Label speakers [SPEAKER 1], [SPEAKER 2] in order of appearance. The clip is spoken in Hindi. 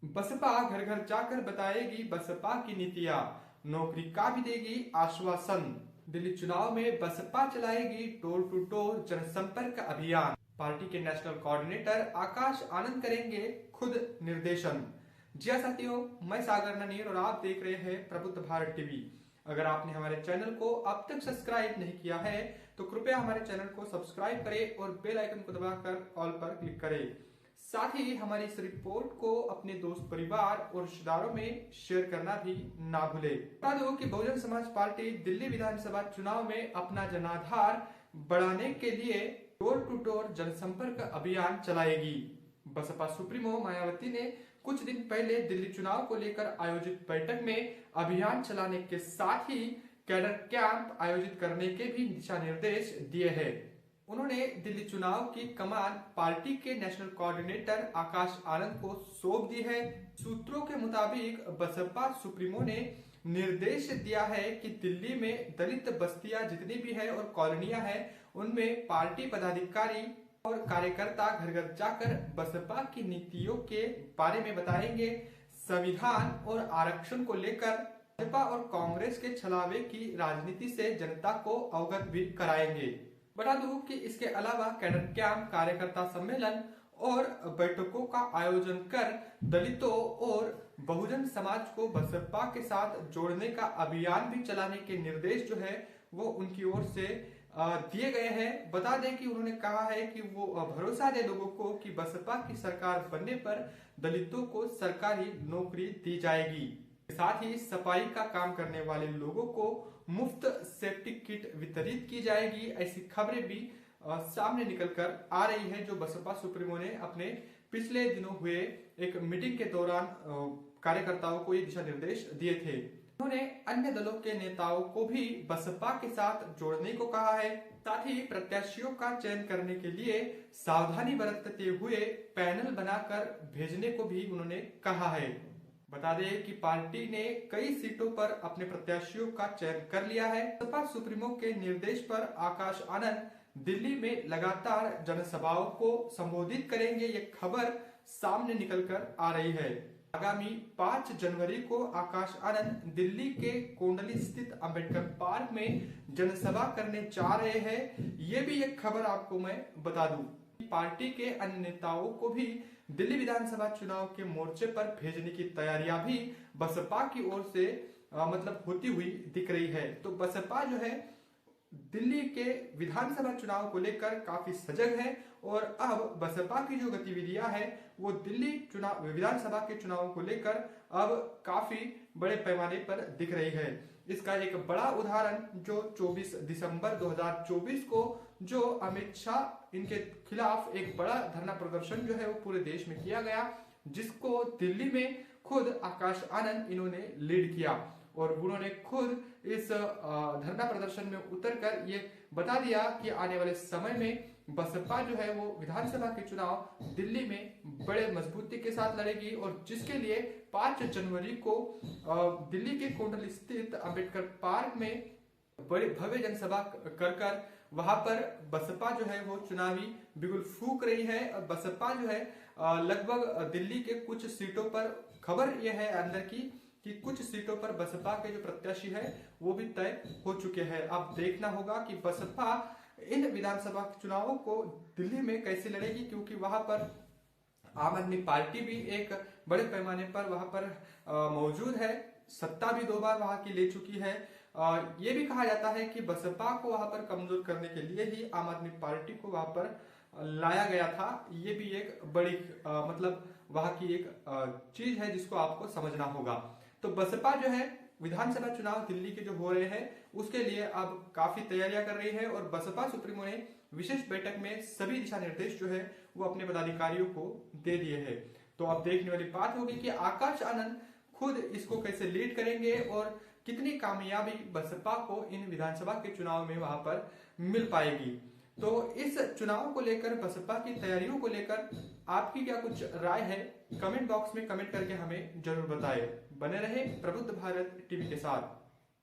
[SPEAKER 1] बसपा घर घर जाकर बताएगी बसपा की नीतियां, नौकरी का भी देगी आश्वासन। दिल्ली चुनाव में बसपा चलाएगी डोर टू डोर जनसंपर्क अभियान। पार्टी के नेशनल कोऑर्डिनेटर आकाश आनंद करेंगे खुद निर्देशन। जी हाँ साथियों, मैं सागर ननीर और आप देख रहे हैं प्रबुद्ध भारत टीवी। अगर आपने हमारे चैनल को अब तक सब्सक्राइब नहीं किया है तो कृपया हमारे चैनल को सब्सक्राइब करें और बेल आइकन को दबाकर ऑल पर क्लिक करें। साथ ही हमारी इस रिपोर्ट को अपने दोस्त परिवार और रिश्तेदारों में शेयर करना भी ना भूले। बता दो कि बहुजन समाज पार्टी दिल्ली विधानसभा चुनाव में अपना जनाधार बढ़ाने के लिए डोर टू डोर जनसंपर्क अभियान चलाएगी। बसपा सुप्रीमो मायावती ने कुछ दिन पहले दिल्ली चुनाव को लेकर आयोजित बैठक में अभियान चलाने के साथ ही कैडर कैंप आयोजित करने के भी दिशा निर्देश दिए हैं। उन्होंने दिल्ली चुनाव की कमान पार्टी के नेशनल कोऑर्डिनेटर आकाश आनंद को सौंप दी है। सूत्रों के मुताबिक बसपा सुप्रीमो ने निर्देश दिया है कि दिल्ली में दलित बस्तियां जितनी भी है और कॉलोनियां हैं उनमें पार्टी पदाधिकारी और कार्यकर्ता घर घर जाकर बसपा की नीतियों के बारे में बताएंगे। संविधान और आरक्षण को लेकर भाजपा और कांग्रेस के छलावे की राजनीति से जनता को अवगत भी कराएंगे। बता दूं कि इसके अलावा कैडर कैंप, कार्यकर्ता सम्मेलन और बैठकों का आयोजन कर दलितों और बहुजन समाज को बसपा के साथ जोड़ने का अभियान भी चलाने के निर्देश जो है वो उनकी ओर से दिए गए हैं। बता दें कि उन्होंने कहा है कि वो भरोसा दे लोगों को कि बसपा की सरकार बनने पर दलितों को सरकारी नौकरी दी जाएगी। साथ ही सफाई का काम करने वाले लोगों को मुफ्त सेफ्टी किट वितरित की जाएगी। ऐसी खबरें भी सामने निकलकर आ रही है, जो बसपा सुप्रीमो ने अपने पिछले दिनों हुए एक मीटिंग के दौरान कार्यकर्ताओं को ये दिशा निर्देश दिए थे। उन्होंने अन्य दलों के नेताओं को भी बसपा के साथ जोड़ने को कहा है। साथ ही प्रत्याशियों का चयन करने के लिए सावधानी बरतते हुए पैनल बनाकर भेजने को भी उन्होंने कहा है। बता दें कि पार्टी ने कई सीटों पर अपने प्रत्याशियों का चयन कर लिया है। बसपा सुप्रीमो के निर्देश पर आकाश आनंद दिल्ली में लगातार जनसभाओं को संबोधित करेंगे। ये खबर सामने निकलकर आ रही है। आगामी 5 जनवरी को आकाश आनंद दिल्ली के कोंडली स्थित अंबेडकर पार्क में जनसभा करने जा रहे हैं। ये भी एक खबर आपको मैं बता दूं। पार्टी के अन्य नेताओं को भी दिल्ली विधानसभा चुनाव के मोर्चे पर भेजने की तैयारियां भी बसपा की ओर से होती हुई दिख रही है। तो बसपा जो है दिल्ली के विधानसभा चुनाव को लेकर काफी सजग है और अब बसपा की जो गतिविधियां हैं वो दिल्ली चुनाव विधानसभा के चुनाव को लेकर अब काफी बड़े पैमाने पर दिख रही है। इसका एक बड़ा उदाहरण जो 24 दिसंबर 2024 को जो अमित शाह इनके खिलाफ एक बड़ा धरना प्रदर्शन जो है वो पूरे देश में किया गया, जिसको दिल्ली में खुद आकाश आनंद इन्होंने लीड किया और उन्होंने खुद इस धरना प्रदर्शन में उतरकर ये बता दिया कि आने वाले समय में बसपा जो है वो विधानसभा के चुनाव दिल्ली में बड़े मजबूती के साथ लड़ेगी और जिसके लिए 5 जनवरी को दिल्ली के कोंडली स्थित अंबेडकर पार्क में बड़ी भव्य जनसभा कर वहां पर बसपा जो है वो चुनावी बिगुल फूंक रही है। और बसपा जो है लगभग दिल्ली के कुछ सीटों पर खबर यह है अंदर की कि कुछ सीटों पर बसपा के जो प्रत्याशी है वो भी तय हो चुके हैं। अब देखना होगा कि बसपा इन विधानसभा चुनावों को दिल्ली में कैसे लड़ेगी, क्योंकि वहां पर आम आदमी पार्टी भी एक बड़े पैमाने पर वहां पर मौजूद है। सत्ता भी 2 बार वहां की ले चुकी है। ये भी कहा जाता है कि बसपा को वहां पर कमजोर करने के लिए ही आम आदमी पार्टी को वहां पर लाया गया था। ये भी एक बड़ी वहां की एक चीज है जिसको आपको समझना होगा। तो बसपा जो है विधानसभा चुनाव दिल्ली के जो हो रहे हैं उसके लिए अब काफी तैयारियां कर रही है और बसपा सुप्रीमो ने विशेष बैठक में सभी दिशा निर्देश जो है वो अपने पदाधिकारियों को दे दिए हैं। तो अब देखने वाली बात होगी कि आकाश आनंद खुद इसको कैसे लीड करेंगे और कितनी कामयाबी बसपा को इन विधानसभा के चुनाव में वहां पर मिल पाएगी। तो इस चुनाव को लेकर बसपा की तैयारियों को लेकर आपकी क्या कुछ राय है, कमेंट बॉक्स में कमेंट करके हमें जरूर बताएं। बने रहे प्रबुद्ध भारत टीवी के साथ।